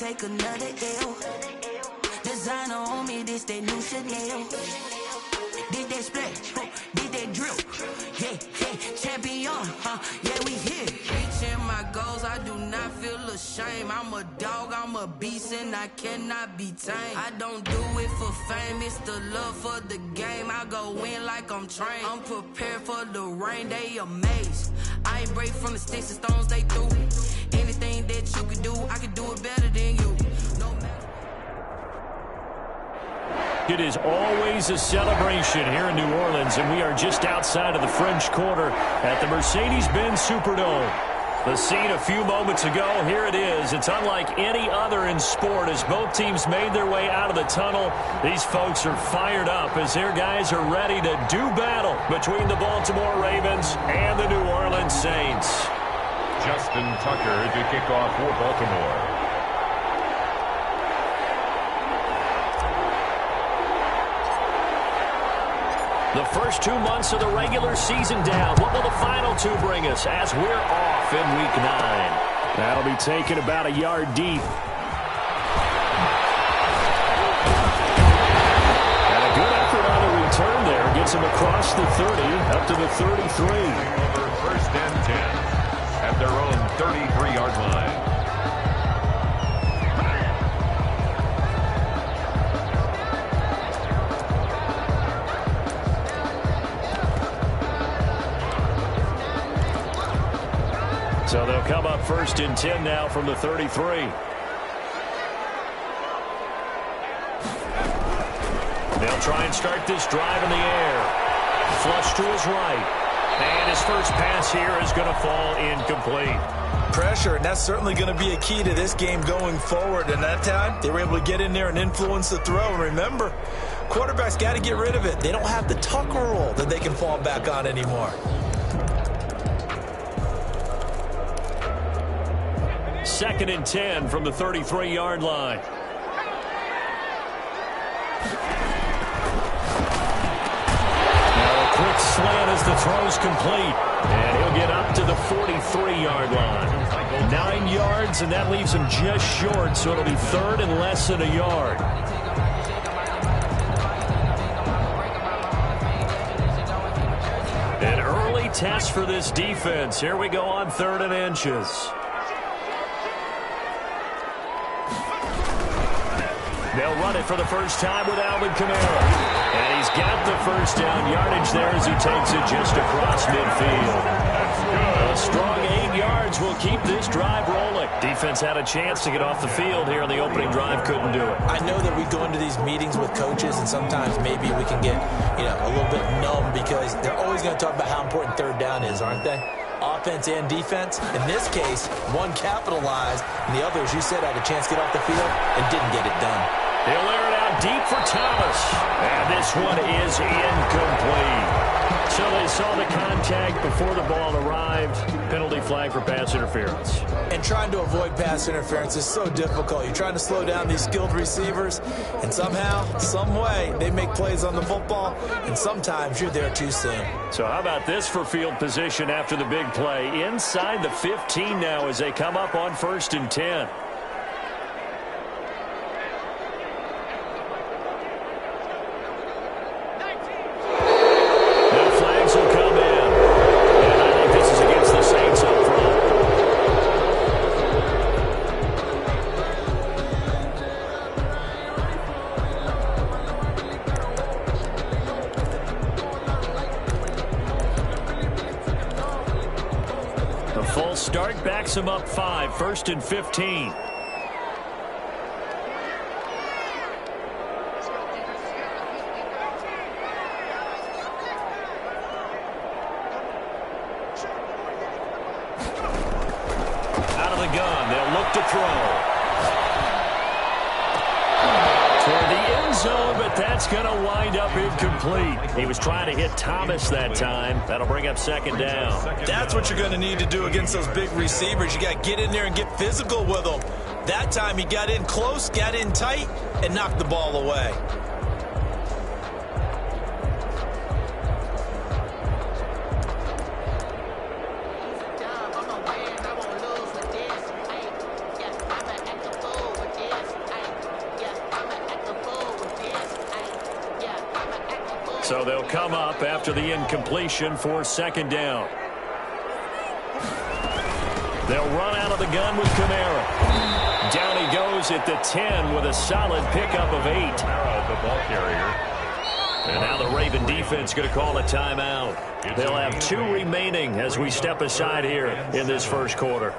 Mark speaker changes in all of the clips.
Speaker 1: take another L. Designer on me, this that new Chanel. Did that splash, did that drip. Yeah, yeah, champion, yeah, we here. Reaching my goals, I do not feel ashamed. I'm a dog, I'm a beast, and I cannot be tamed. I don't do it for fame, it's the love for the game. I go in like I'm trained. I'm prepared for the rain, they amazed. I ain't break from the sticks and stones they threw. Anything that you can do, I can do it better than you. No matter.
Speaker 2: It is always a celebration here in New Orleans, and we are just outside of the French Quarter at the Mercedes-Benz Superdome. The scene a few moments ago, here it is. It's unlike any other in sport as both teams made their way out of the tunnel. These folks are fired up as their guys are ready to do battle between the Baltimore Ravens and the New Orleans Saints.
Speaker 3: Justin Tucker to kick off for Baltimore.
Speaker 2: The first 2 months of the regular season down. What will the final two bring us as we're off in Week 9?
Speaker 4: That'll be taken about a yard deep. And a good effort on the return there. Gets him across the 30, up to the 33.
Speaker 3: Over first and 10 at their own 33-yard line.
Speaker 2: So they'll come up first and 10 now from the 33. They'll try and start this drive in the air. Flush to his right. And his first pass here is going to fall incomplete.
Speaker 5: Pressure, and that's certainly going to be a key to this game going forward. And that time, they were able to get in there and influence the throw. And remember, quarterbacks got to get rid of it. They don't have the Tucker rule that they can fall back on anymore.
Speaker 2: Second and 10 from the 33-yard line. Now a quick slant as the throw's complete. And he'll get up to the 43-yard line. 9 yards, and that leaves him just short, so it'll be third and less than a yard. An early test for this defense. Here we go on 3rd and inches. They'll run it for the first time with Alvin Kamara. And he's got the first down yardage there as he takes it just across midfield. A strong 8 yards will keep this drive rolling. Defense had a chance to get off the field here in the opening drive, couldn't do it.
Speaker 5: I know that we go into these meetings with coaches, and sometimes maybe we can get, a little bit numb because they're always going to talk about how important third down is, aren't they? Offense and defense. In this case, one capitalized, and the other, as you said, had a chance to get off the field and didn't get it done.
Speaker 2: He'll air it out deep for Thomas. And this one is incomplete. So they saw the contact before the ball arrived. Penalty flag for pass interference.
Speaker 5: And trying to avoid pass interference is so difficult. You're trying to slow down these skilled receivers, and somehow, some way, they make plays on the football, and sometimes you're there too soon.
Speaker 2: So how about this for field position after the big play? Inside the 15 now as they come up on 1st and 10. Start backs him up 5, 1st and 15. Out of the gun, they'll look to throw. Toward the end zone, but that's going to wind up incomplete. He was trying to hit Thomas that time. That'll bring up 2nd down.
Speaker 5: That's what you're going to need to do against those big receivers. You got to get in there and get physical with them. That time he got in close, got in tight, and knocked the ball away.
Speaker 2: they'll come up after the incompletion for second down. They'll run out of the gun with Kamara. Down he goes at the 10 with a solid pickup of 8.
Speaker 3: Kamara, the ball carrier.
Speaker 2: And now the Raven defense going to call a timeout. They'll have 2 remaining as we step aside here in this first quarter.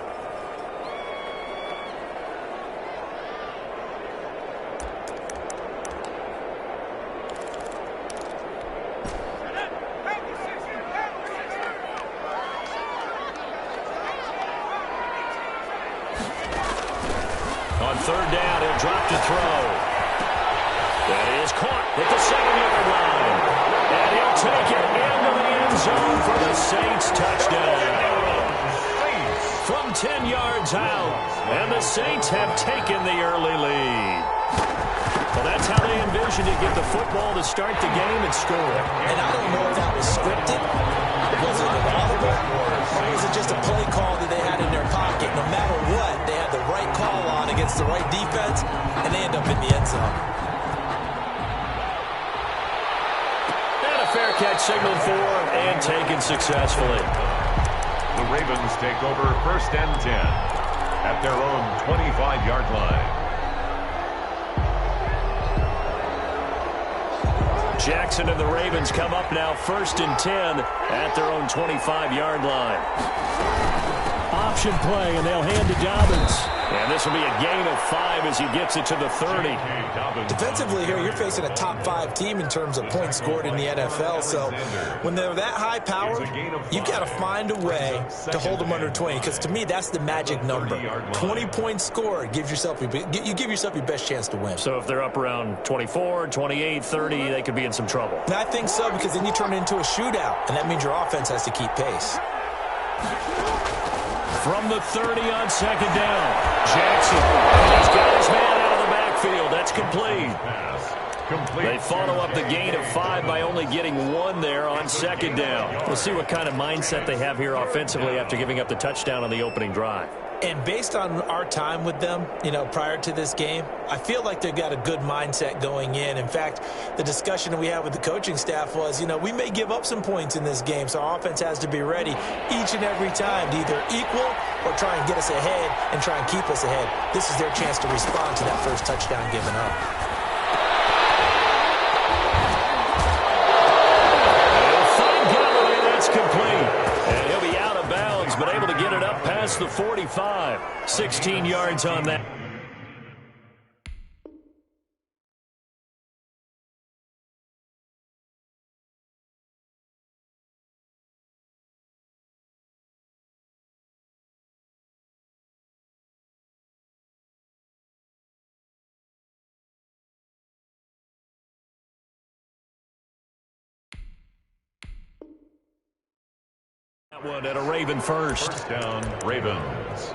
Speaker 2: On third down, he'll drop to throw. That is caught at the 7-yard line. And he'll take it into the end zone for the Saints touchdown. From 10 yards out, and the Saints have taken the early lead. Well, that's how they envisioned it, get the football to start the game and score.
Speaker 5: And I don't know if that was scripted. Was it an audible? Or was it just a play call that they had in their pocket? No matter what, they had the right call on against the right defense, and they end up in the end zone.
Speaker 2: And a fair catch signaled for and taken successfully.
Speaker 3: The Ravens take over 1st and 10 at their own 25-yard line.
Speaker 2: Jackson and the Ravens come up now 1st and 10 at their own 25-yard line.
Speaker 4: Option play, and they'll hand to Dobbins.
Speaker 2: And this will be a gain of 5 as he gets it to the 30.
Speaker 5: Defensively here, you're facing a top 5 team in terms of points scored in the NFL. So when they're that high powered, you've got to find a way to hold them under 20. Because to me, that's the magic number. 20 points scored gives yourself you give yourself your best chance to win.
Speaker 2: So if they're up around 24, 28, 30, they could be in some trouble.
Speaker 5: And I think so, because then you turn it into a shootout, and that means your offense has to keep pace.
Speaker 2: From the 30 on second down, Jackson has got his man out of the backfield. That's complete. They follow up the gain of 5 by only getting 1 there on second down. We'll see what kind of mindset they have here offensively after giving up the touchdown on the opening drive.
Speaker 5: And based on our time with them, prior to this game, I feel like they've got a good mindset going in. In fact, the discussion that we had with the coaching staff was, we may give up some points in this game, so our offense has to be ready each and every time to either equal or try and get us ahead and try and keep us ahead. This is their chance to respond to that first touchdown given up.
Speaker 2: That's complete. And he'll be out of bounds, but able to get it up past the 45. 16 yards on that. That one at a Raven first.
Speaker 3: First down, Ravens.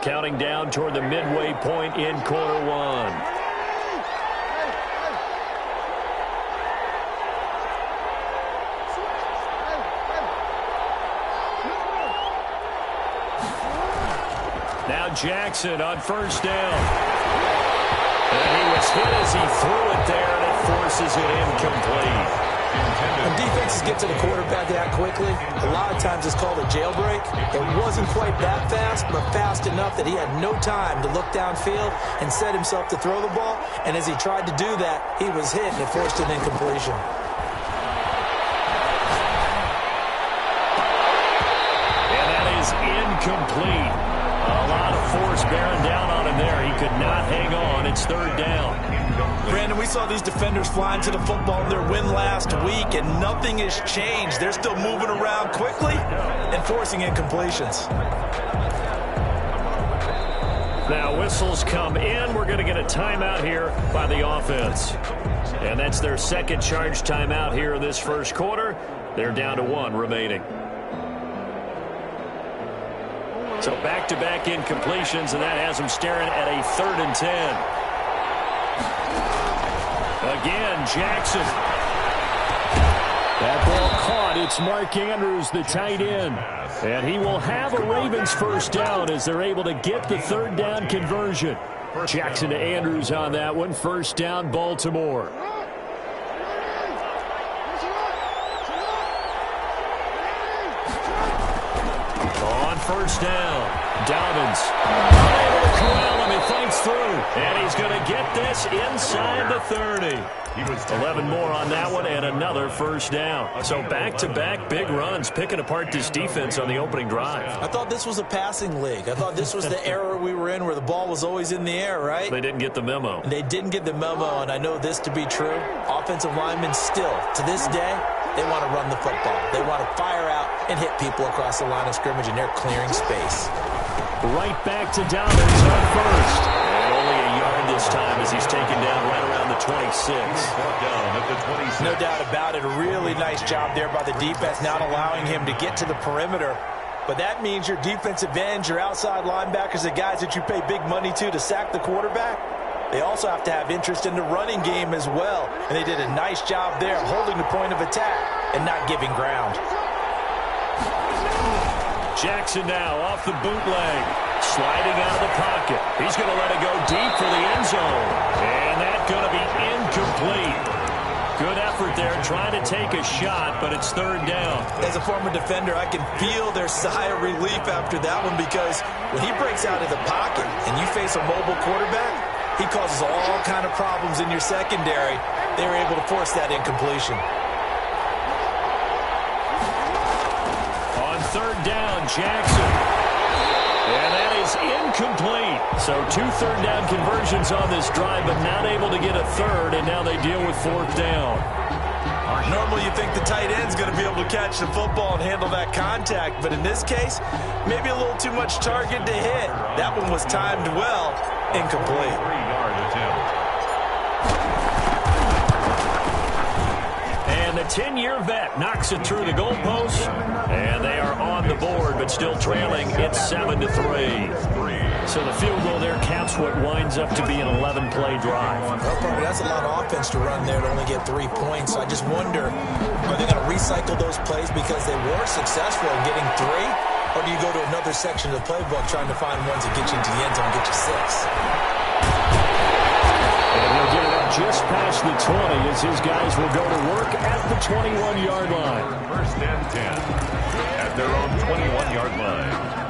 Speaker 2: Counting down toward the midway point in quarter 1. Now Jackson on first down. And he was hit as he threw it there, and it forces it incomplete.
Speaker 5: When defenses get to the quarterback that quickly, a lot of times it's called a jailbreak. It wasn't quite that fast, but fast enough that he had no time to look downfield and set himself to throw the ball. And as he tried to do that, he was hit, and it forced an incompletion.
Speaker 2: And that is incomplete. A lot of force bearing down on him there. He could not hang on. It's third down.
Speaker 5: Brandon, we saw these defenders flying to the football in their win last week, and nothing has changed. They're still moving around quickly and forcing incompletions.
Speaker 2: Now whistles come in. We're going to get a timeout here by the offense. And that's their second charge timeout here in this first quarter. They're down to 1 remaining. So back-to-back incompletions, and that has them staring at a 3rd and 10. Again, Jackson. That ball caught. It's Mark Andrews, the tight end. And he will have a Ravens first down as they're able to get the third down conversion. Jackson to Andrews on that one. First down, Baltimore. On first down, Dobbins unable to corral him. He fights through, and he's going to get this inside the 30. 11 more on that one, and another first down. So back-to-back big runs, picking apart this defense on the opening drive.
Speaker 5: I thought this was a passing league. I thought this was the era we were in where the ball was always in the air, right?
Speaker 2: They didn't get the memo.
Speaker 5: They didn't get the memo, and I know this to be true. Offensive linemen still, to this day, they want to run the football. They want to fire out and hit people across the line of scrimmage, and they're clearing space.
Speaker 2: Right back to Dobbins on first. And only a yard this time as he's taken down right around the 26.
Speaker 5: No doubt about it. A really nice job there by the defense, not allowing him to get to the perimeter. But that means your defensive ends, your outside linebackers, the guys that you pay big money to sack the quarterback, they also have to have interest in the running game as well. And they did a nice job there holding the point of attack and not giving ground.
Speaker 2: Jackson now off the bootleg, sliding out of the pocket. He's going to let it go deep for the end zone. And that's going to be incomplete. Good effort there, trying to take a shot, but it's third down.
Speaker 5: As a former defender, I can feel their sigh of relief after that one, because when he breaks out of the pocket and you face a mobile quarterback, he causes all kind of problems in your secondary. They were able to force that incompletion.
Speaker 2: On third down, Jackson. And that is incomplete. So 2 third down conversions on this drive, but not able to get a third, and now they deal with fourth down.
Speaker 5: Normally you think the tight end's going to be able to catch the football and handle that contact, but in this case, maybe a little too much target to hit. That one was timed well. Incomplete.
Speaker 3: 3-yard attempt.
Speaker 2: And the 10-year vet knocks it through the goalpost, and they are on the board, but still trailing. It's 7-3. So the field goal there caps what winds up to be an 11-play drive.
Speaker 5: Well, partner, that's a lot of offense to run there to only get 3 points. I just wonder, are they going to recycle those plays because they were successful in getting 3? Or do you go to another section of the playbook trying to find ones that get you into the end zone and get you 6?
Speaker 2: And he'll get it up just past the 20 as his guys will go to work at the 21-yard line.
Speaker 3: First and 10 at their own 21-yard line.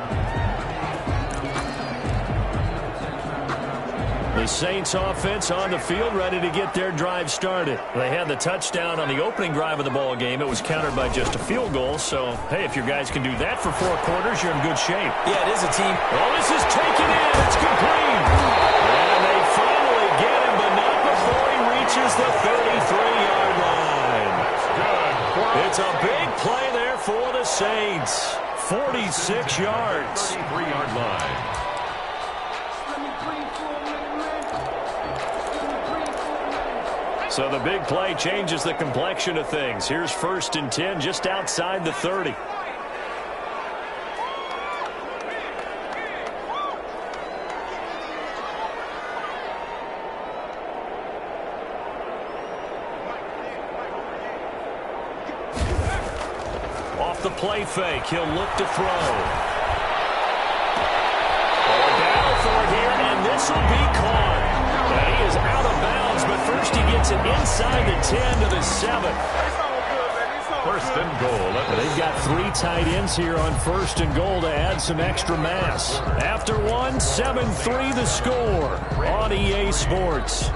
Speaker 2: The Saints offense on the field, ready to get their drive started. They had the touchdown on the opening drive of the ball game. It was countered by just a field goal. So, hey, if your guys can do that for 4 quarters, you're in good shape.
Speaker 5: Yeah, it is a team.
Speaker 2: Oh, this is taken in. It's complete. And they finally get him, but not before he reaches the 33-yard line. It's a big play there for the Saints. 46 yards.
Speaker 3: 33-yard line.
Speaker 2: So the big play changes the complexion of things. Here's first and 10 just outside the 30. Off the play fake, he'll look to throw. Battle for it here, and this will be caught. And he is out of bounds, but first he gets it inside the 10 to the 7.
Speaker 3: First and goal.
Speaker 2: They've got 3 tight ends here on first and goal to add some extra mass. After one, 7-3 the score on EA Sports.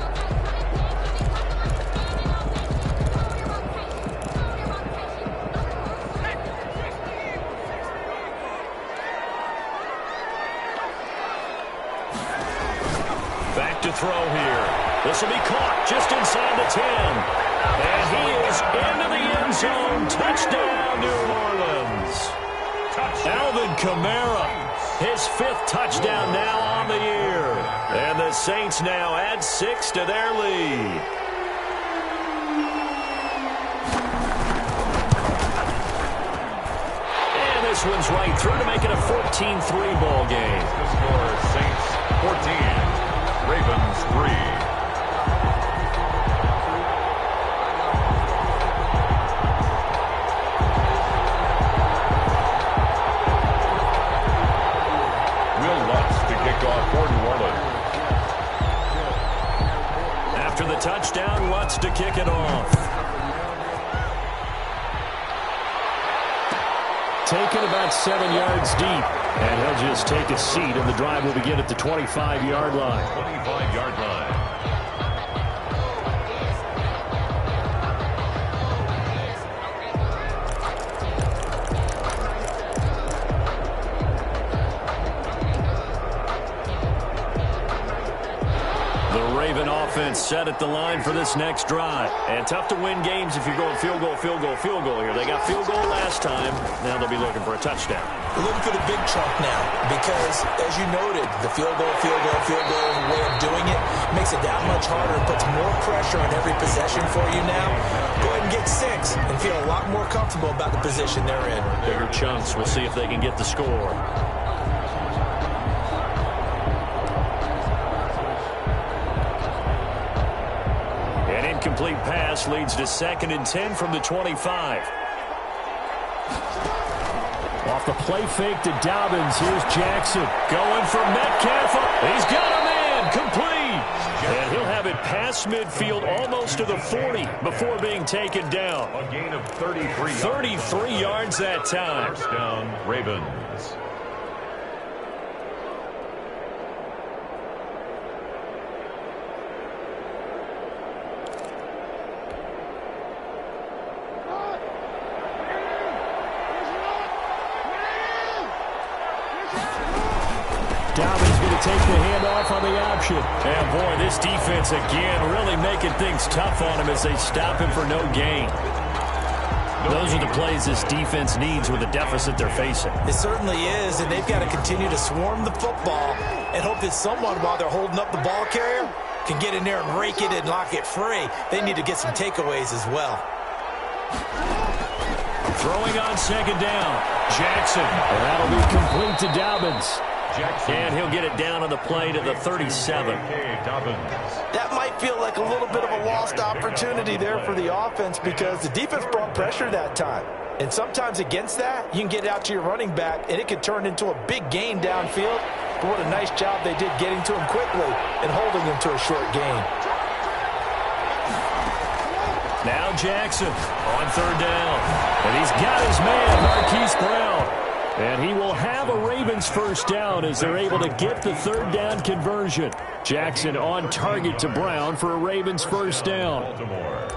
Speaker 2: Back to throw here. This will be caught just inside the 10. And he is into the end zone. Touchdown, New Orleans. Alvin Kamara, his 5th touchdown now on the year. And the Saints now add 6 to their lead. And this one's right through to make it a 14-3 ball game.
Speaker 3: The score, Saints 14, Ravens 3.
Speaker 2: wants to kick it off.
Speaker 4: Taken about 7 yards deep. And he'll just take a seat, and the drive will begin at the 25-yard line.
Speaker 3: 25-yard line.
Speaker 2: Offense set at the line for this next drive. And tough to win games if you're going field goal, field goal, field goal here. They got field goal last time. Now they'll be looking for a touchdown.
Speaker 5: They're looking for the big chunk now because, as you noted, the field goal is a way of doing it. Makes it that much harder. It puts more pressure on every possession for you now. Go ahead and get 6 and feel a lot more comfortable about the position they're in.
Speaker 2: Bigger chunks. We'll see if they can get the score. Complete pass leads to 2nd and 10 from the 25.
Speaker 4: Off the play fake to Dobbins. Here's Jackson.
Speaker 2: Going for Metcalf. He's got him in. Complete. And he'll have it past midfield almost to the 40 before being taken down.
Speaker 3: A gain of 33 yards.
Speaker 2: 33 yards that time.
Speaker 3: First down, Ravens.
Speaker 4: Dobbins going to take the handoff on the option.
Speaker 2: And, boy, this defense again really making things tough on him as they stop him for no gain. Those are the plays this defense needs with the deficit they're facing.
Speaker 5: It certainly is, and they've got to continue to swarm the football and hope that someone, while they're holding up the ball carrier, can get in there and rake it and lock it free. They need to get some takeaways as well.
Speaker 2: Throwing on 2nd down. Jackson.
Speaker 4: And that'll be complete to Dobbins.
Speaker 3: Jackson.
Speaker 2: And he'll get it down on the play to the 37.
Speaker 5: That might feel like a little bit of a lost opportunity there for the offense because the defense brought pressure that time. And sometimes against that, you can get out to your running back, and it could turn into a big gain downfield. But what a nice job they did getting to him quickly and holding him to a short gain.
Speaker 2: Now Jackson on 3rd down. And he's got his man, Marquise Brown. And he will have a Ravens first down as they're able to get the 3rd down conversion. Jackson on target to Brown for a Ravens first down.
Speaker 3: Baltimore.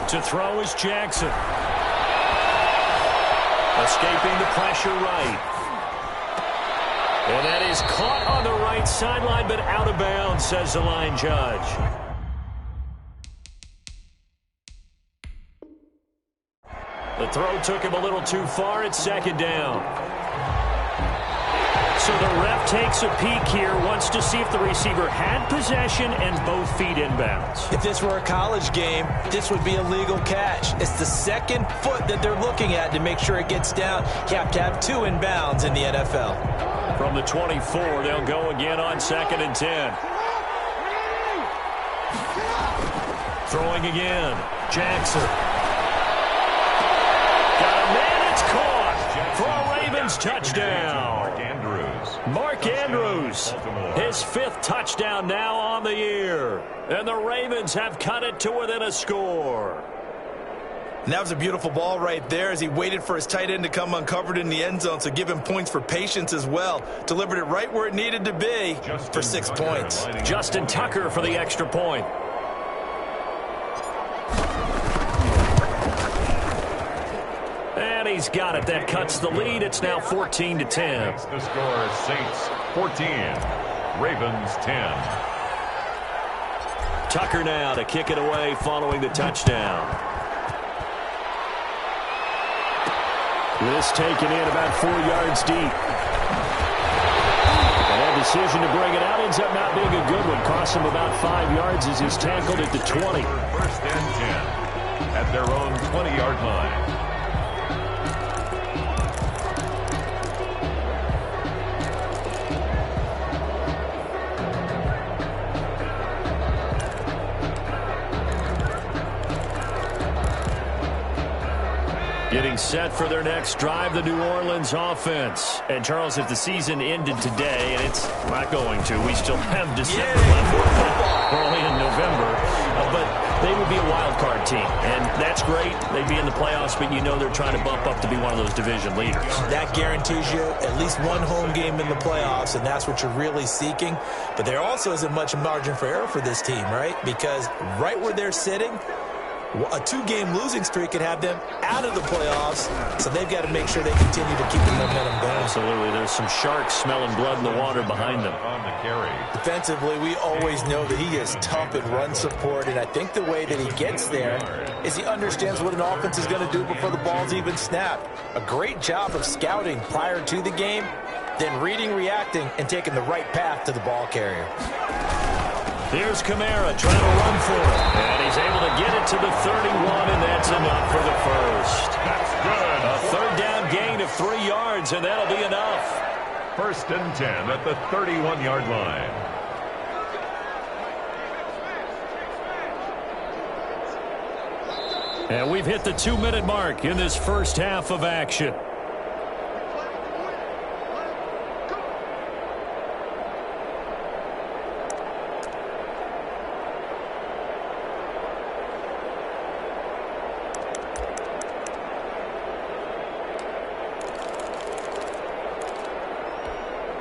Speaker 2: To throw is Jackson. Escaping the pressure right. And that is caught on the right sideline, but out of bounds, says the line judge. The throw took him a little too far at 2nd down. So the ref takes a peek here, wants to see if the receiver had possession and both feet inbounds.
Speaker 5: If this were a college game, this would be a legal catch. It's the 2nd foot that they're looking at to make sure it gets down. You have to have 2 inbounds in the NFL.
Speaker 2: From the 24, they'll go again on 2nd and 10. Throwing again. Jackson. Got a man, it's caught for a Ravens touchdown. Mark Andrews, his 5th touchdown now on the year. And the Ravens have cut it to within a score.
Speaker 5: And that was a beautiful ball right there as he waited for his tight end to come uncovered in the end zone, so give him points for patience as well. Delivered it right where it needed to be for 6 points.
Speaker 2: Justin Tucker for the extra point. And he's got it. That cuts the lead. It's now 14-10.
Speaker 3: The score is Saints 14, Ravens 10.
Speaker 2: Tucker now to kick it away following the touchdown.
Speaker 4: This taken in about 4 yards deep. And that decision to bring it out ends up not being a good one. Costs him about 5 yards as he's tackled at the 20.
Speaker 3: First and 10 at their own 20-yard line.
Speaker 2: Getting set for their next drive, the New Orleans offense. And, Charles, if the season ended today, and it's not going to, we still have December left. We're only in November. But they would be a wild card team, and that's great. They'd be in the playoffs, but you know they're trying to bump up to be one of those division leaders.
Speaker 5: That guarantees you at least one home game in the playoffs, and that's what you're really seeking. But there also isn't much margin for error for this team, right? Because right where they're sitting, a two-game losing streak could have them out of the playoffs, so they've got to make sure they continue to keep the momentum going.
Speaker 2: Absolutely. There's some sharks smelling blood in the water behind them.
Speaker 3: On the carry.
Speaker 5: Defensively, we always know that he is tough in run support, and I think the way that he gets there is he understands what an offense is going to do before the ball's even snapped. A great job of scouting prior to the game, then reading, reacting, and taking the right path to the ball carrier.
Speaker 2: Here's Kamara trying to run for it. And he's able to get it to the 31, and that's enough for the first.
Speaker 3: That's good.
Speaker 2: A third down gain of 3 yards, and that'll be enough.
Speaker 3: 1st and 10 at the 31-yard line.
Speaker 2: And we've hit the 2-minute mark in this first half of action.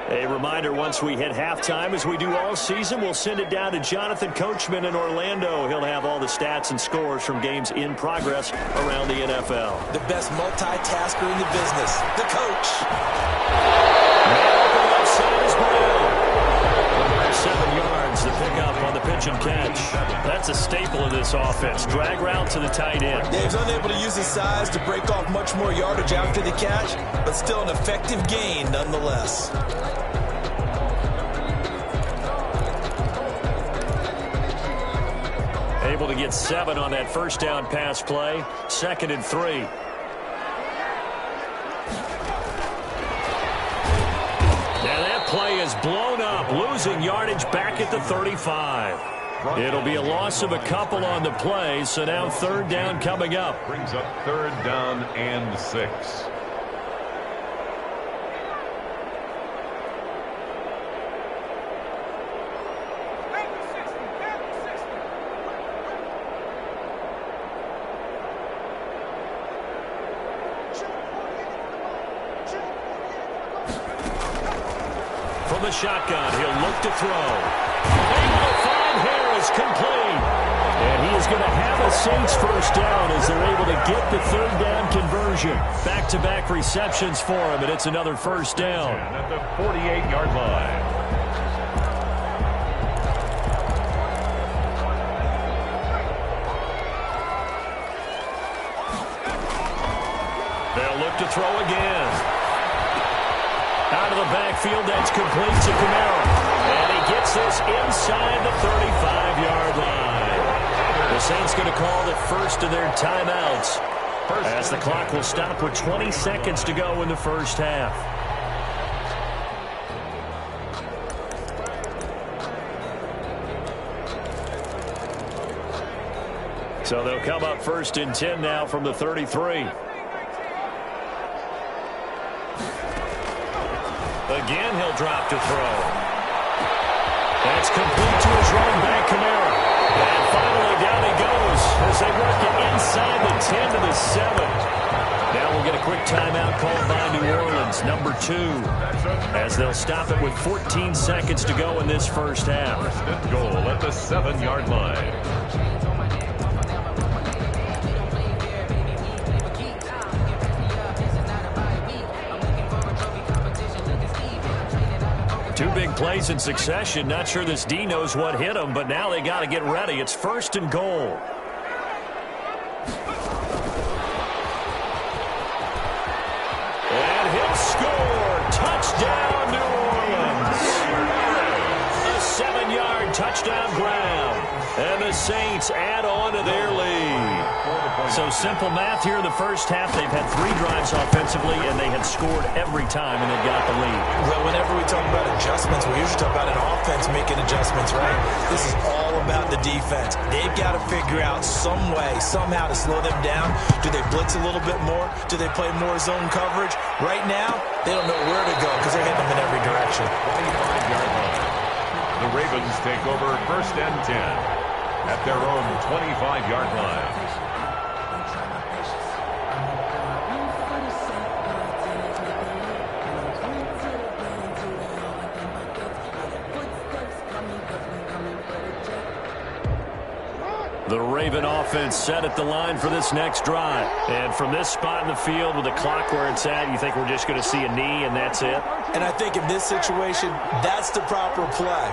Speaker 2: A reminder, once we hit halftime, as we do all season, we'll send it down to Jonathan Coachman in Orlando. He'll have all the stats and scores from games in progress around the NFL.
Speaker 5: The best multitasker in the business, the coach.
Speaker 2: Now, left side is Brown. 7 yards, the pickup on the pitch and catch. That's a staple of this offense. Drag route to the tight end.
Speaker 5: Dave's unable to use his size to break off much more yardage after the catch, but still an effective gain nonetheless.
Speaker 2: Able to get 7 on that first down pass play. 2nd and 3. Now that play is blown up, losing yardage back at the 35. It'll be a loss of a couple on the play, so now 3rd down coming up.
Speaker 3: Brings up 3rd down and 6.
Speaker 2: From the shotgun, he'll look to throw. Able to find Harris, complete. And he is going to have a Saints first down as they're able to get the 3rd down conversion. Back-to-back receptions for him, and it's another first down.
Speaker 3: At the 48-yard line.
Speaker 2: They'll look to throw again. Out of the backfield, that's complete to Kamara. And he gets this inside the 35-yard line. The Saints going to call the first of their timeouts as the clock will stop with 20 seconds to go in the first half. So they'll come up 1st and 10 now from the 33. Again, he'll drop to throw. That's complete to his running back, Kamara. And finally, down he goes as they work it inside the 10 to the 7. Now we'll get a quick timeout called by New Orleans, number 2, as they'll stop it with 14 seconds to go in this first half.
Speaker 3: 1st and goal at the 7-yard line.
Speaker 2: Two big plays in succession. Not sure this D knows what hit him, but now they got to get ready. It's 1st and goal. And he'll score. Touchdown, New Orleans. A 7-yard touchdown ground. And the Saints add on to their lead. So simple math here in the first half. They've had 3 drives offensively, and they have scored every time, and they've got the lead.
Speaker 5: Well, whenever we talk about adjustments, we usually talk about an offense making adjustments, right? This is all about the defense. They've got to figure out some way, somehow to slow them down. Do they blitz a little bit more? Do they play more zone coverage? Right now, they don't know where to go because they're hitting them in every direction.
Speaker 3: 25-yard line. The Ravens take over 1st and 10 at their own 25-yard line.
Speaker 2: The Raven offense set at the line for this next drive. And from this spot in the field with the clock where it's at, you think we're just going to see a knee and that's it?
Speaker 5: And I think in this situation, that's the proper play.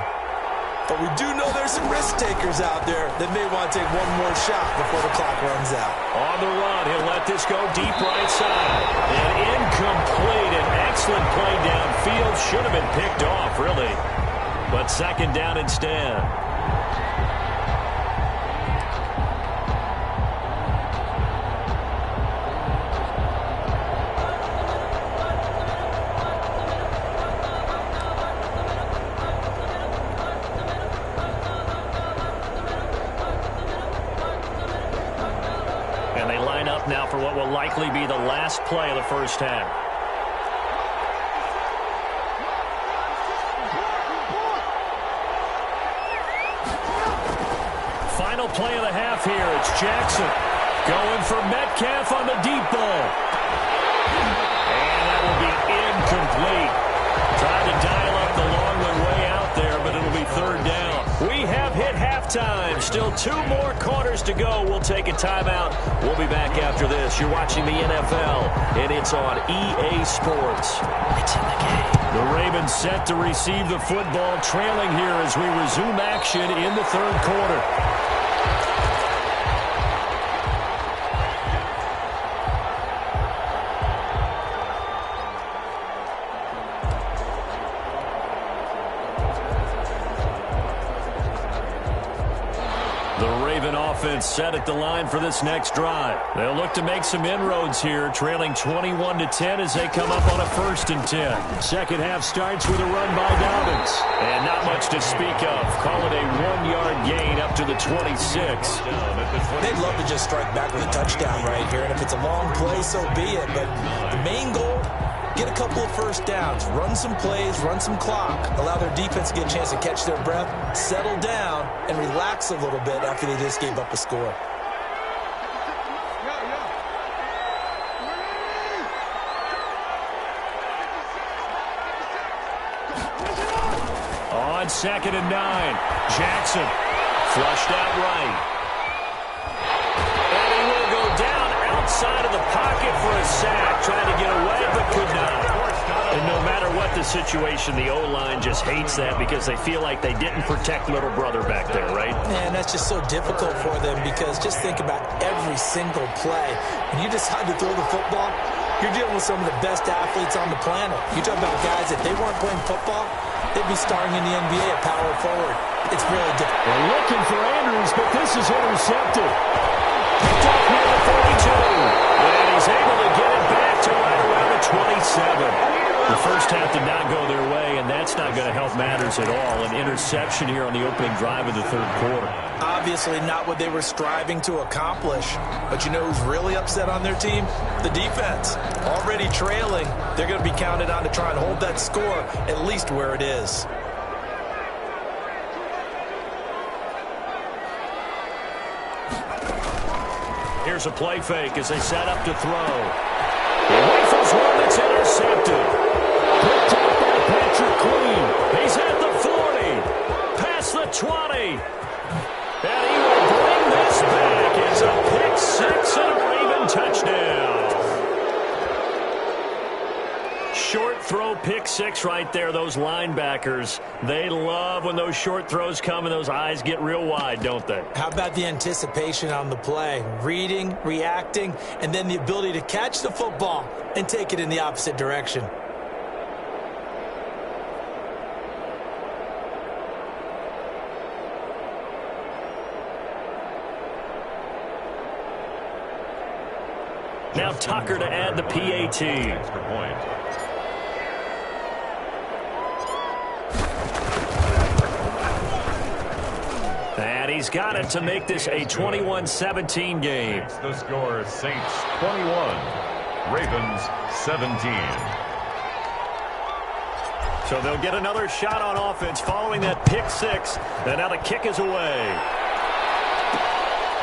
Speaker 5: But we do know there's some risk takers out there that may want to take one more shot before the clock runs out.
Speaker 2: On the run, he'll let this go deep right side. And incomplete. An excellent play downfield. Should have been picked off, really. But 2nd down instead. Now for what will likely be the last play of the first half. Final play of the half here. It's Jackson going for Metcalf on the deep ball. And that will be incomplete. Tried to dial up the long one way out there, but it'll be 3rd down. We have hit halftime. Still 2 more quarters to go. We'll take a timeout. We'll be back after this. You're watching the NFL, and it's on EA Sports. It's in the game. The Ravens set to receive the football, trailing here as we resume action in the 3rd quarter. Offense set at the line for this next drive. They'll look to make some inroads here, trailing 21-10 as they come up on a 1st and 10. Second half starts with a run by Dobbins. And not much to speak of. Call it a 1-yard gain up to the 26.
Speaker 5: They'd love to just strike back with a touchdown right here. And if it's a long play, so be it. But the main goal, get a couple of first downs, run some plays, run some clock, allow their defense to get a chance to catch their breath, settle down, and relax a little bit after they just gave up a score.
Speaker 2: On 2nd and 9, Jackson flushed out right. Outside of the pocket for a sack, trying to get away, but could not. And no matter what the situation, the O-line just hates that because they feel like they didn't protect little brother back there, right?
Speaker 5: Man, that's just so difficult for them because just think about every single play. When you decide to throw the football, you're dealing with some of the best athletes on the planet. You talk about guys, if they weren't playing football, they'd be starring in the NBA at power forward. It's really difficult.
Speaker 2: They're looking for Andrews, but this is intercepted. Picked off near the 42. And he's able to get it back to right around the 27. The first half did not go their way, and that's not going to help matters at all. An interception here on the opening drive of the 3rd quarter.
Speaker 5: Obviously not what they were striving to accomplish. But you know who's really upset on their team? The defense. Already trailing, they're going to be counted on to try and hold that score at least where it is.
Speaker 2: Here's a play fake as they set up to throw. He rifles one that's intercepted. Picked up by Patrick Queen. He's at the 40. Past the 20. And he will bring this back. It's a pick 6 and a Raven touchdown. Short throw pick 6 right there. Those linebackers, they love when those short throws come and those eyes get real wide, don't they?
Speaker 5: How about the anticipation on the play? Reading, reacting, and then the ability to catch the football and take it in the opposite direction.
Speaker 2: Now Tucker to add the PAT.
Speaker 3: Extra point.
Speaker 2: he's got it to make this a 21-17 game.
Speaker 3: The score, Saints 21, Ravens 17.
Speaker 2: So they'll get another shot on offense following that pick six. And now the kick is away.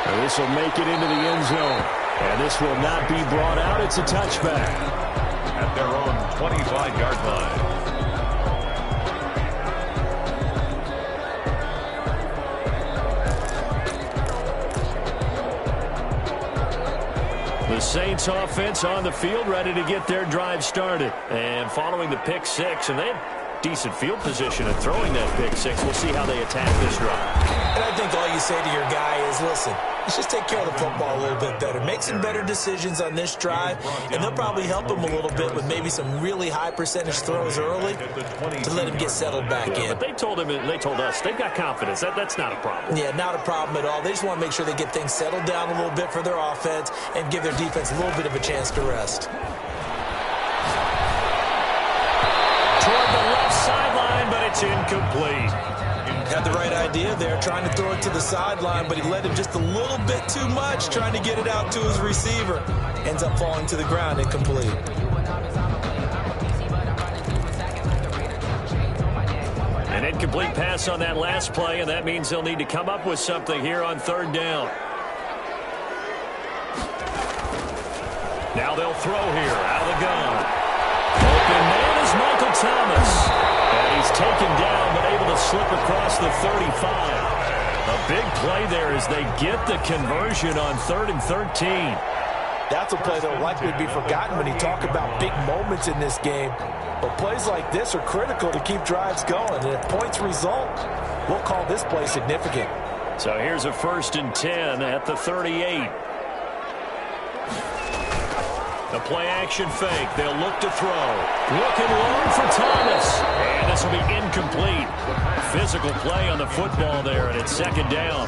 Speaker 4: And this will make it into the end zone. And this will not be brought out. It's a touchback.
Speaker 3: At their own 25-yard line.
Speaker 2: The Saints offense on the field, ready to get their drive started. And following the pick six, and they have decent field position and throwing that pick six. We'll see how they attack this drive.
Speaker 5: And I think all you say to your guy is, listen, let's just take care of the football a little bit better. Make some better decisions on this drive, and they'll probably help him a little bit with maybe some really high percentage throws early to let him get settled back in.
Speaker 2: But they told him, and they told us, they've got confidence. That's not a problem.
Speaker 5: Yeah, not a problem at all. They just want to make sure they get things settled down a little bit for their offense and give their defense a little bit of a chance to rest.
Speaker 2: Toward the left sideline, but it's incomplete.
Speaker 5: Had the right idea there, trying to throw it to the sideline, but he led him just a little bit too much, trying to get it out to his receiver. Ends up falling to the ground, incomplete.
Speaker 2: An incomplete pass on that last play, and that means they'll need to come up with something here on third down. Now they'll throw here, out of the gun. Open man is Michael Thomas. And he's taken down, but able to slip across the 35. A big play there as they get the conversion on 3rd and 13.
Speaker 5: That's a play that will likely be forgotten when you talk about big moments in this game. But plays like this are critical to keep drives going. And if points result, we'll call this play significant.
Speaker 2: So here's a 1st and 10 at the 38. The play-action fake. They'll look to throw. Looking long for Thomas. And this will be incomplete. Physical play on the football there, and it's 2nd down.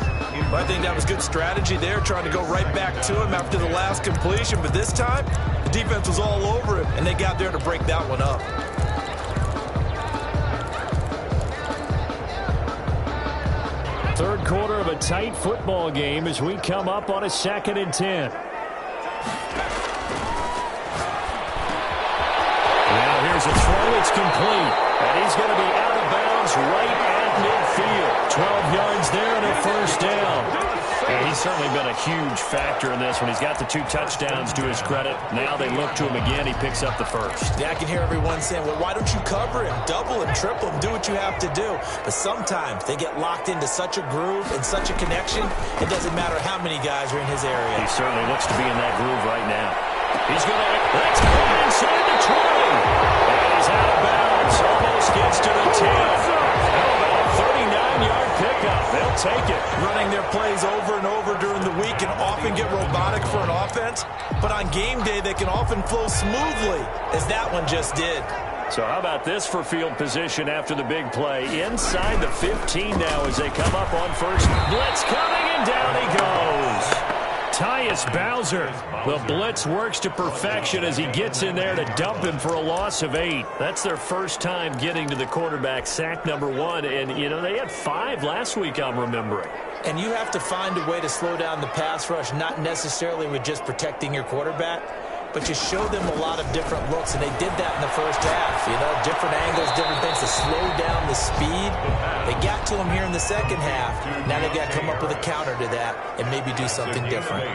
Speaker 5: Well, I think that was good strategy there, trying to go right back to him after the last completion. But this time, the defense was all over him, and they got there to break that one up.
Speaker 2: Third quarter of a tight football game as we come up on a 2nd and 10. Here's a throw, it's complete. And he's going to be out of bounds right at midfield. 12 yards there and a 1st down. And he's certainly been a huge factor in this when he's got the 2 touchdowns to his credit. Now they look to him again. He picks up the 1st.
Speaker 5: Yeah, I can hear everyone saying, well, why don't you cover him? Double him, triple him, do what you have to do. But sometimes they get locked into such a groove and such a connection, it doesn't matter how many guys are in his area.
Speaker 2: He certainly looks to be in that groove right now. He's going to, let's go inside the 20. And he's out of bounds. Almost gets to the 10. How about a 39-yard pickup? They'll take it.
Speaker 5: Running their plays over and over during the week can often get robotic for an offense, but on game day they can often flow smoothly, as that one just did.
Speaker 2: So how about this for field position after the big play? Inside the 15 now as they come up on first. Blitz coming, and down he goes. Tyus Bowser. The blitz works to perfection as he gets in there to dump him for a loss of 8. That's their first time getting to the quarterback, sack number 1. And, you know, they had 5 last week, I'm remembering.
Speaker 5: And you have to find a way to slow down the pass rush, not necessarily with just protecting your quarterback, but you show them a lot of different looks, and they did that in the first half. You know, different angles, different things to slow down the speed. They got to him here in the second half. Now they've got to come up with a counter to that and maybe do something different.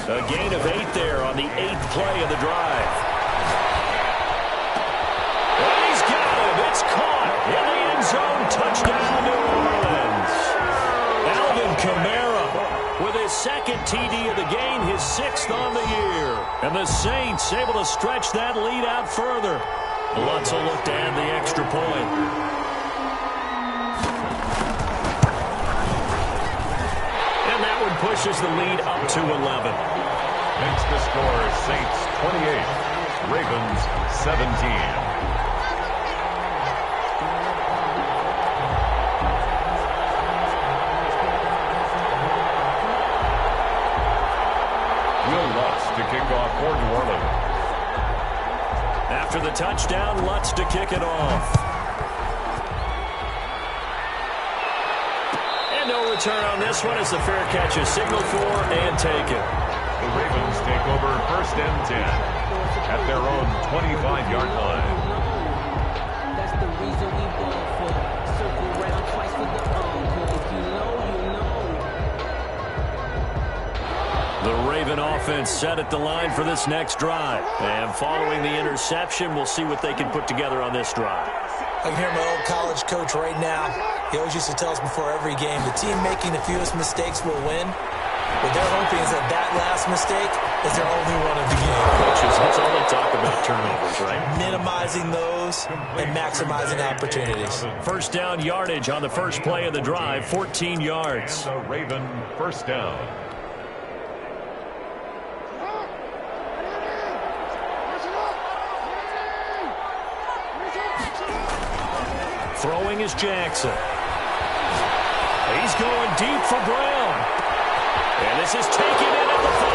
Speaker 2: A gain of 8 there on the 8th play of the drive. And he's got it. It's caught in the end zone. Touchdown, New Orleans. Alvin Kamara with his 2nd TD of the game, his 6th on the year. And the Saints able to stretch that lead out further. Lutz will look to add the extra point. And that one pushes the lead up to 11.
Speaker 3: Makes the score Saints 28, Ravens 17. To kick off for New Orleans.
Speaker 2: After the touchdown, Lutz to kick it off. And no return on this one as the fair catch is signaled for and taken.
Speaker 3: The Ravens take over 1st and 10 at their own 25-yard line.
Speaker 6: That's the reason we ball for. Circle round twice for the encore. If you know, you know.
Speaker 2: The Raven offense set at the line for this next drive. And following the interception, we'll see what they can put together on this drive.
Speaker 5: I can hear my old college coach right now. He always used to tell us before every game, the team making the fewest mistakes will win. What they're hoping is that last mistake is their only one of the game.
Speaker 2: Coaches, that's all they talk about, turnovers, right?
Speaker 5: Minimizing those and maximizing opportunities.
Speaker 2: First down yardage on the first play of the drive, 14 yards.
Speaker 3: And the Raven 1st down.
Speaker 2: Throwing is Jackson. He's going deep for Brown. And this is taken in at the 5.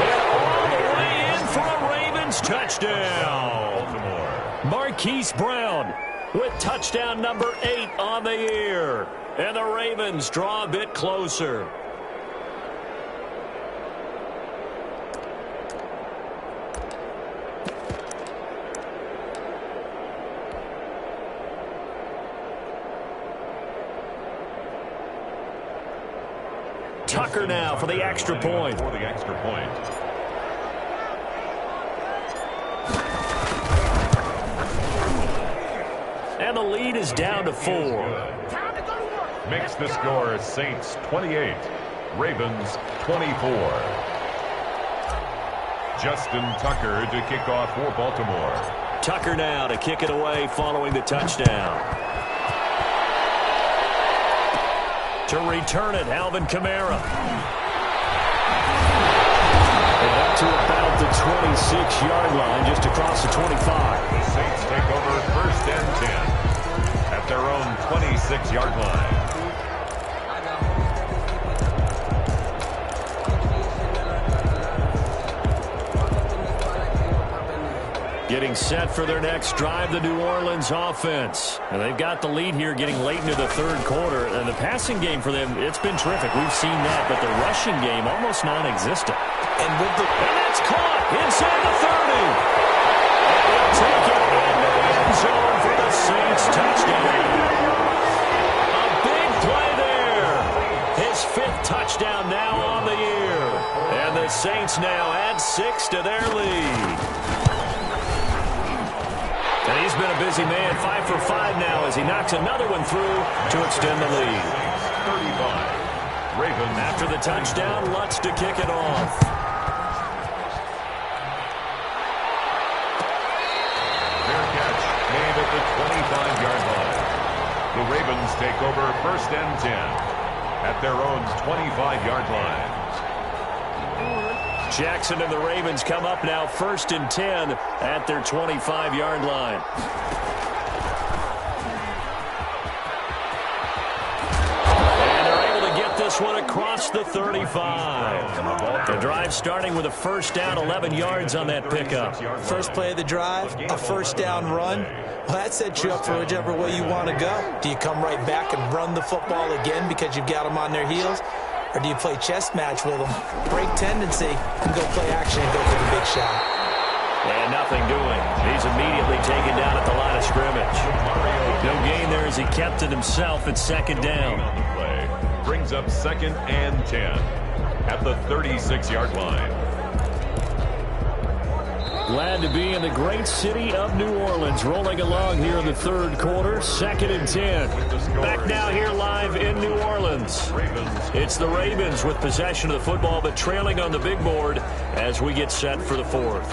Speaker 2: And all the way in for a Ravens touchdown.
Speaker 3: Baltimore.
Speaker 2: Marquise Brown with touchdown number 8 on the year. And the Ravens draw a bit closer. Tucker now for the extra point.
Speaker 3: For the extra point.
Speaker 2: And the lead is down to 4.
Speaker 3: Makes the score Saints 28, Ravens 24. Justin Tucker to kick off for Baltimore.
Speaker 2: Tucker now to kick it away following the touchdown. To return it, Alvin Kamara. And up to about the 26-yard line, just across the 25.
Speaker 3: The Saints take over 1st and 10 at their own 26-yard line.
Speaker 2: Getting set for their next drive, the New Orleans offense. And they've got the lead here getting late into the 3rd quarter. And the passing game for them, it's been terrific. We've seen that, but the rushing game almost non-existent.
Speaker 5: And
Speaker 2: that's caught inside the 30. And they'll take it into the end zone for the Saints touchdown. A big play there. His 5th touchdown now on the year. And the Saints now add 6 to their lead. And he's been a busy man, 5 for 5 now as he knocks another one through to extend the lead.
Speaker 3: 35. Ravens.
Speaker 2: After the touchdown, Lutz to kick it off.
Speaker 3: Fair catch made at the 25-yard line. The Ravens take over 1st and 10 at their own 25-yard line.
Speaker 2: Jackson and the Ravens come up now 1st and 10 at their 25-yard line. And they're able to get this one across the 35. The drive starting with a 1st down, 11 yards on that pickup.
Speaker 5: First play of the drive, a 1st down run. Well, that sets you up for whichever way you want to go. Do you come right back and run the football again because you've got them on their heels? Or do you play chess match with them, break tendency, and go play action and go for the big shot?
Speaker 2: And nothing doing. He's immediately taken down at the line of scrimmage. No gain there as he kept it himself at 2nd down.
Speaker 3: On the play brings up 2nd and 10 at the 36-yard line.
Speaker 2: Glad to be in the great city of New Orleans, rolling along here in the 3rd quarter, 2nd and 10. Back now here live in New Orleans. It's the Ravens with possession of the football, but trailing on the big board as we get set for the 4th.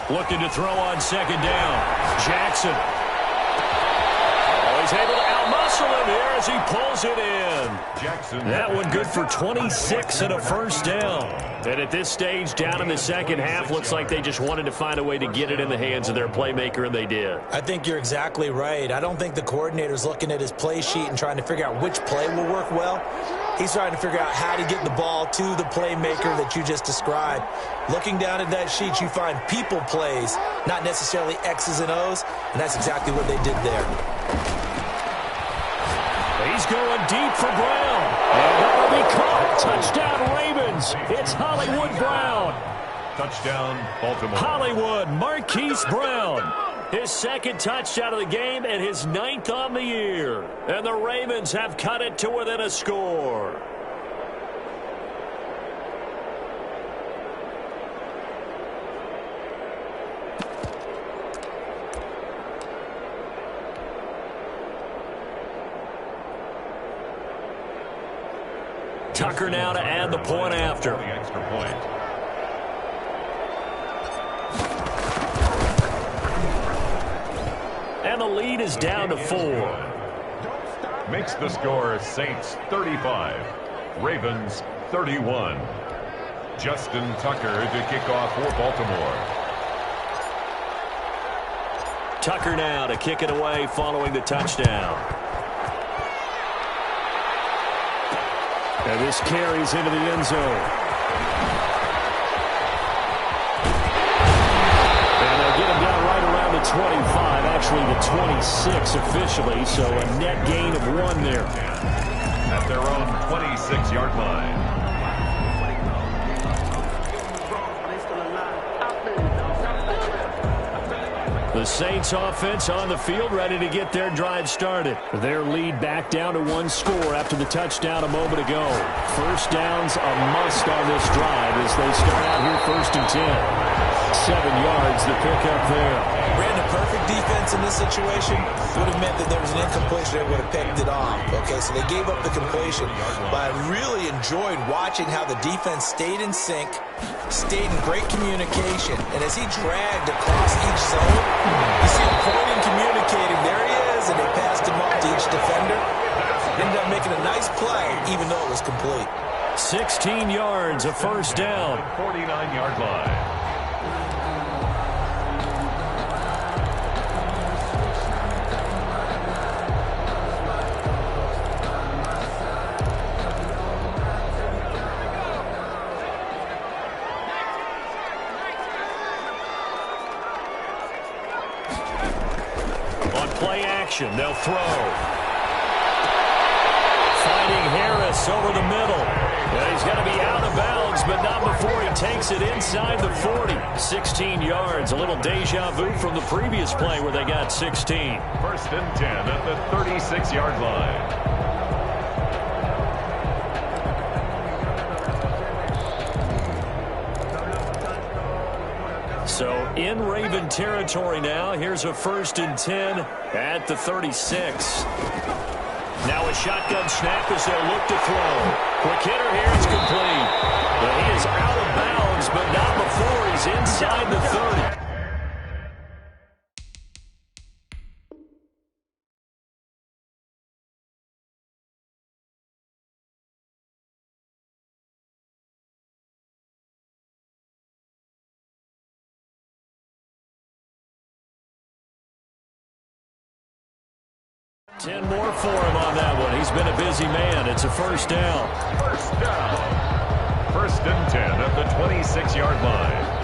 Speaker 2: Looking to throw on 2nd down. Jackson. Oh, he's able to outmuscle him here as he pulls it in.
Speaker 3: Jackson.
Speaker 2: That one good for 26 and a 1st down. And at this stage, down in the 2nd half, looks like they just wanted to find a way to get it in the hands of their playmaker, and they did.
Speaker 5: I think you're exactly right. I don't think the coordinator's looking at his play sheet and trying to figure out which play will work well. He's trying to figure out how to get the ball to the playmaker that you just described. Looking down at that sheet, you find people plays, not necessarily X's and O's, and that's exactly what they did there.
Speaker 2: He's going deep for Brown. And that'll be caught. Touchdown, Ravens. It's Hollywood Brown.
Speaker 3: Touchdown, Baltimore.
Speaker 2: Hollywood, Marquise Brown. His second touchdown of the game and his 9th on the year. And the Ravens have cut it to within a score. Tucker now to add the point after.
Speaker 3: The extra point.
Speaker 2: And the lead is down to 4.
Speaker 3: Makes the score Saints 35, Ravens 31. Justin Tucker to kick off for Baltimore.
Speaker 2: Tucker now to kick it away following the touchdown. And this carries into the end zone. And they'll get him down right around the 25, actually the 26 officially, so a net gain of 1 there.
Speaker 3: At their own 26-yard line.
Speaker 2: The Saints offense on the field, ready to get their drive started. Their lead back down to 1 score after the touchdown a moment ago. First down's a must on this drive as they start out here 1st and 10. 7 yards, the pickup there.
Speaker 5: Ran the perfect defense in this situation. Would have meant that there was an incompletion. They would have picked it off. Okay, so they gave up the completion. But I really enjoyed watching how the defense stayed in sync, stayed in great communication, and as he dragged across each zone, you see him pointing, communicating. There he is, and they passed him up to each defender. Ended up making a nice play, even though it was complete.
Speaker 2: 16 yards, a first down.
Speaker 3: 49-yard line.
Speaker 2: They'll throw. Finding Harris over the middle. And he's going to be out of bounds, but not before he takes it inside the 40. 16 yards, a little deja vu from the previous play where they got 16.
Speaker 3: 1st and 10 at the 36-yard line.
Speaker 2: So in Raven territory now. Here's a 1st and 10 at the 36. Now a shotgun snap as they'll look to throw. Quick hitter here, it's complete. But he is out of bounds, but not before he's inside the 30. Ten more for him on that one. He's been a busy man. It's a first down.
Speaker 3: First down. 1st and 10 at the 26-yard line.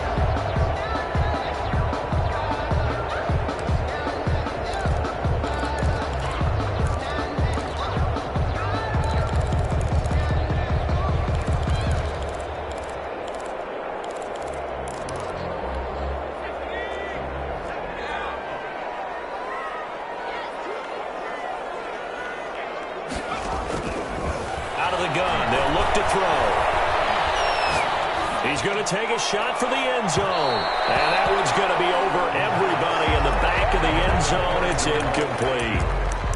Speaker 2: Take a shot for the end zone. And that one's going to be over everybody in the back of the end zone. It's incomplete.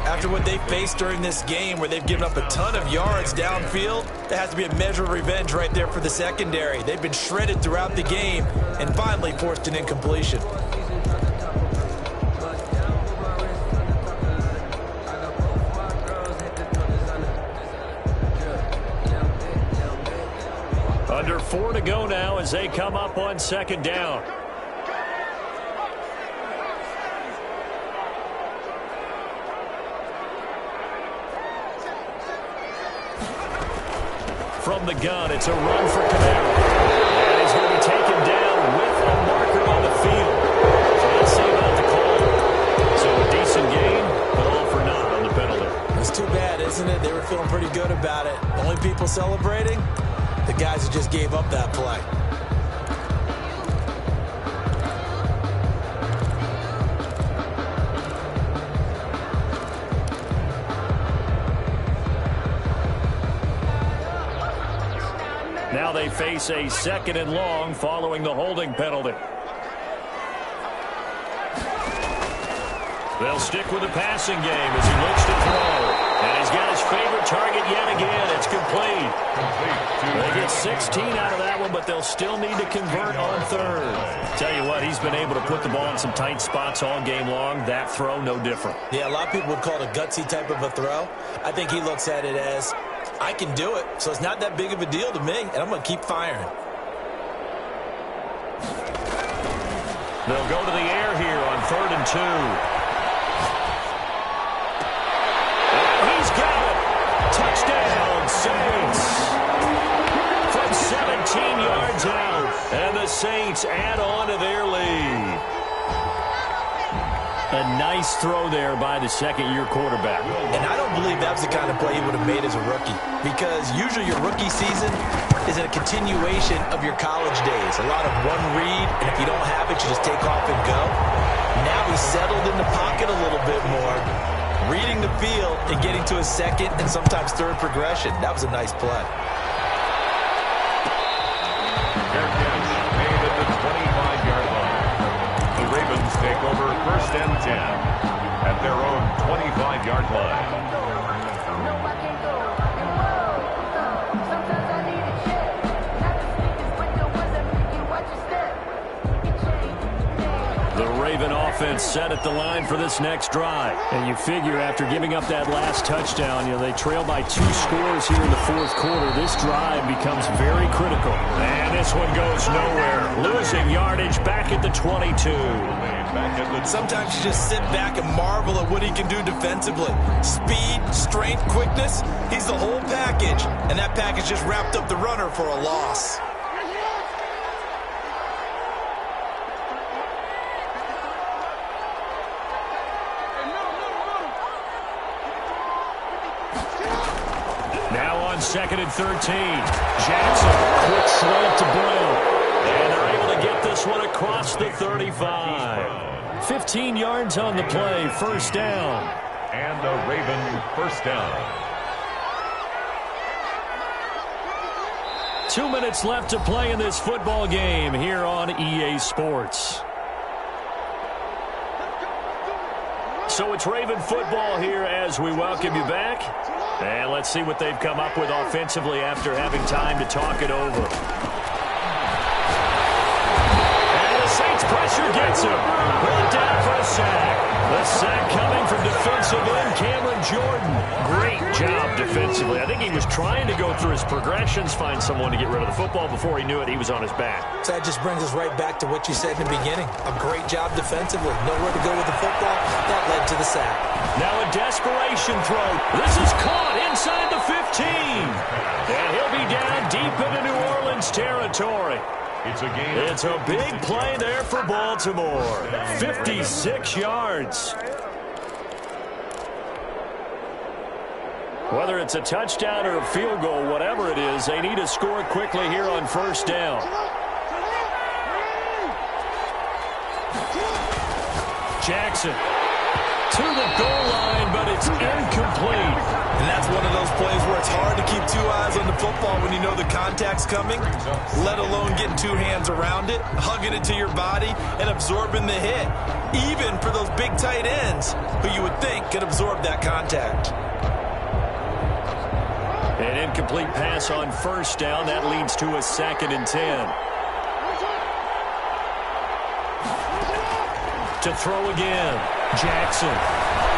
Speaker 5: After what they faced during this game where they've given up a ton of yards downfield, there has to be a measure of revenge right there for the secondary. They've been shredded throughout the game and finally forced an incompletion.
Speaker 2: Under 4 to go now as they come up on 2nd down. from the gun. It's a run for Camaro. And he's going to be taken down with a marker on the field. So let's see about the call. So a decent game, but all for naught on the penalty.
Speaker 5: It's too bad, isn't it? They were feeling pretty good about it. The only people celebrating, the guys who just gave up that play.
Speaker 2: Now they face a 2nd and long following the holding penalty. They'll stick with the passing game as he looks to throw. And he's got his favorite target yet again. It's complete. They get 16 out of that one, but they'll still need to convert on 3rd. Tell you what, he's been able to put the ball in some tight spots all game long. That throw, no different.
Speaker 5: Yeah, a lot of people would call it a gutsy type of a throw. I think he looks at it as, I can do it, so it's not that big of a deal to me, and I'm going to keep firing.
Speaker 2: They'll go to the air here on 3rd and 2. He's got it. Touchdown, Saints. From 17 yards out. And the Saints add on to their lead. A nice throw there by the second-year quarterback.
Speaker 5: And I don't believe that was the kind of play he would have made as a rookie. Because usually your rookie season is a continuation of your college days. A lot of one read, and if you don't have it, you just take off and go. Now he's settled in the pocket a little bit more, reading the field and getting to a 2nd and sometimes 3rd progression. That was a nice play.
Speaker 3: Fair catch made at the 25-yard line. The Ravens take over 1st and 10 at their own 25-yard line.
Speaker 2: The Raven offense set at the line for this next drive. And you figure after giving up that last touchdown, they trail by 2 scores here in the 4th quarter. This drive becomes very critical. And this one goes nowhere. Losing yardage back at the 22.
Speaker 5: Sometimes you just sit back and marvel at what he can do defensively. Speed, strength, quickness, he's the whole package. And that package just wrapped up the runner for a loss.
Speaker 2: Now on 2nd and 13. Jackson, quick slant to Brown. And they're able to get this one across the 35. 15 yards on the play, 1st down.
Speaker 3: And a Raven 1st down.
Speaker 2: 2 minutes left to play in this football game here on EA Sports. So it's Raven football here as we welcome you back. And let's see what they've come up with offensively after having time to talk it over. And the Saints pressure gets him. Brought down for a sack. The sack coming from defensive end Cameron Jordan. Great job defensively. I think he was trying to go through his progressions, find someone to get rid of the football. Before he knew it, he was on his back.
Speaker 5: So that just brings us right back to what you said in the beginning. A great job defensively. Nowhere to go with the football. That led to the sack.
Speaker 2: Now a desperation throw. This is caught inside the 15. And he'll be down deep into New Orleans territory.
Speaker 3: It's a game.
Speaker 2: It's a big play there for Baltimore. 56 yards. Whether it's a touchdown or a field goal, whatever it is, they need to score quickly here on 1st down. Jackson to the goal line, but it's incomplete.
Speaker 5: And that's one of those plays where it's hard to keep 2 eyes on the football when you know the contact's coming, let alone getting 2 hands around it, hugging it to your body, and absorbing the hit. Even for those big tight ends who you would think could absorb that contact.
Speaker 2: An incomplete pass on 1st down. That leads to a 2nd and 10. To throw again. Jackson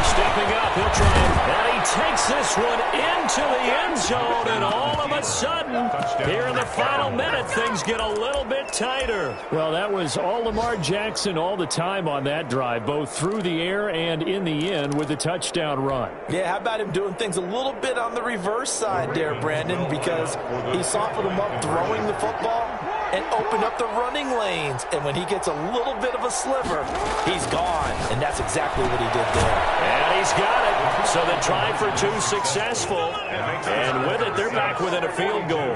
Speaker 2: stepping up. He'll try and he takes this one into the end zone, and all of of a sudden, here in the final minute, things get a little bit tighter.
Speaker 4: Well, that was all Lamar Jackson all the time on that drive, both through the air and in the end with the touchdown run.
Speaker 5: Yeah, how about him doing things a little bit on the reverse side there, Brandon, because he softened him up throwing the football and opened up the running lanes. And when he gets a little bit of a sliver, he's gone. And that's exactly what he did there.
Speaker 2: And he's got it. So the try for two successful. And with it, they're back within a field goal.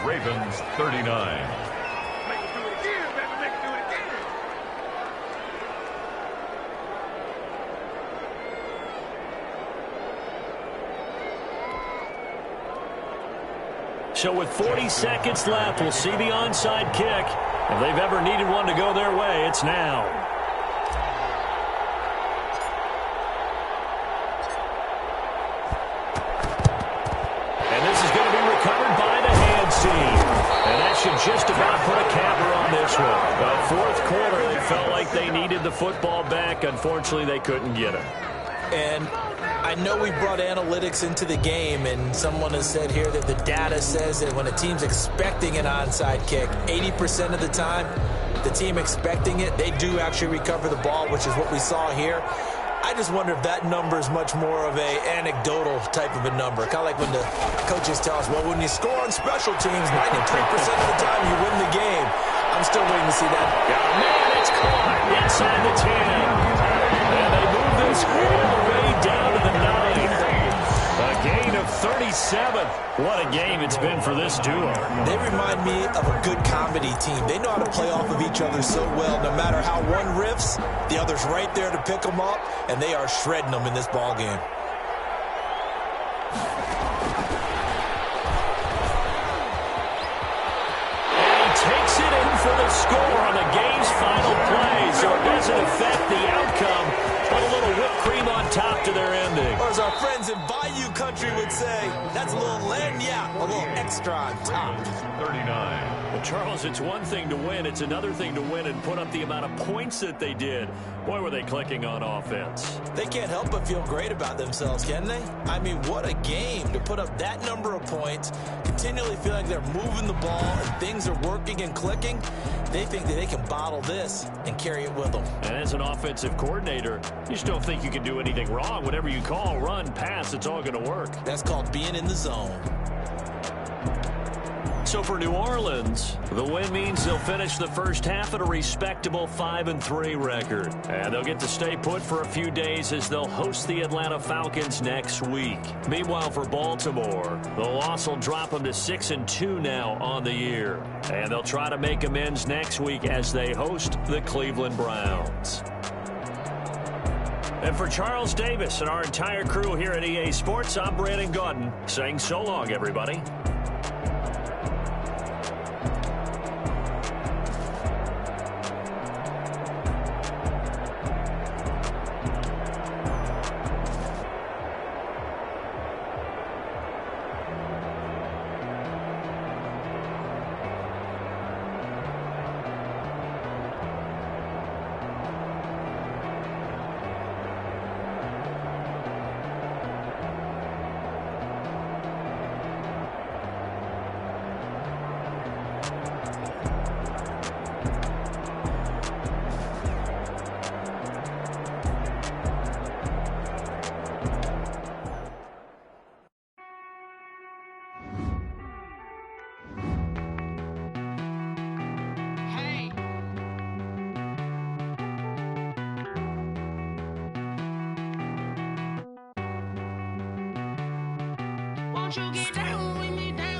Speaker 3: Ravens 39.
Speaker 2: So with 40 seconds left, we'll see the onside kick. If they've ever needed one to go their way, it's now. And this is going to be recovered by the hands team. And that should just about put a capper on this one. But fourth quarter, they felt like they needed the football back. Unfortunately, they couldn't get it.
Speaker 5: And I know we brought analytics into the game, and someone has said here that the data says that when a team's expecting an onside kick, 80% of the time, the team expecting it, they do actually recover the ball, which is what we saw here. I just wonder if that number is much more of a anecdotal type of a number. Kind of like when the coaches tell us, well, when you score on special teams, 93% of the time you win the game. I'm still waiting to see that.
Speaker 2: Oh, man, it's caught inside the 10. And they move this all the way down to the 9. A gain of 37. What a game it's been for this duo.
Speaker 5: They remind me of a good comedy team. They know how to play off of each other so well. No matter how one riffs, the other's right there to pick them up, and they are shredding them in this ball game.
Speaker 2: And he takes it in for the score on the game's final play, so it doesn't affect the outcome. Put a little whipped cream on top to their ending.
Speaker 5: Or as our friends in Bayou Country would say, that's a little lagniappe, a little extra on top.
Speaker 3: 39.
Speaker 2: Well, Charles, it's one thing to win. It's another thing to win and put up the amount of points that they did. Boy, were they clicking on offense.
Speaker 5: They can't help but feel great about themselves, can they? I mean, what a game to put up that number of points, continually feel like they're moving the ball and things are working and clicking. They think that they can bottle this and carry it with them.
Speaker 2: And as an offensive coordinator, you just don't think you can do anything wrong. Whatever you call, run, pass, it's all going to work.
Speaker 5: That's called being in the zone.
Speaker 2: So for New Orleans, the win means they'll finish the first half at a respectable 5-3 record. And they'll get to stay put for a few days as they'll host the Atlanta Falcons next week. Meanwhile, for Baltimore, the loss will drop them to 6-2 now on the year. And they'll try to make amends next week as they host the Cleveland Browns. And for Charles Davis and our entire crew here at EA Sports, I'm Brandon Gaudin saying so long, everybody.
Speaker 1: Won't you get down with me, down?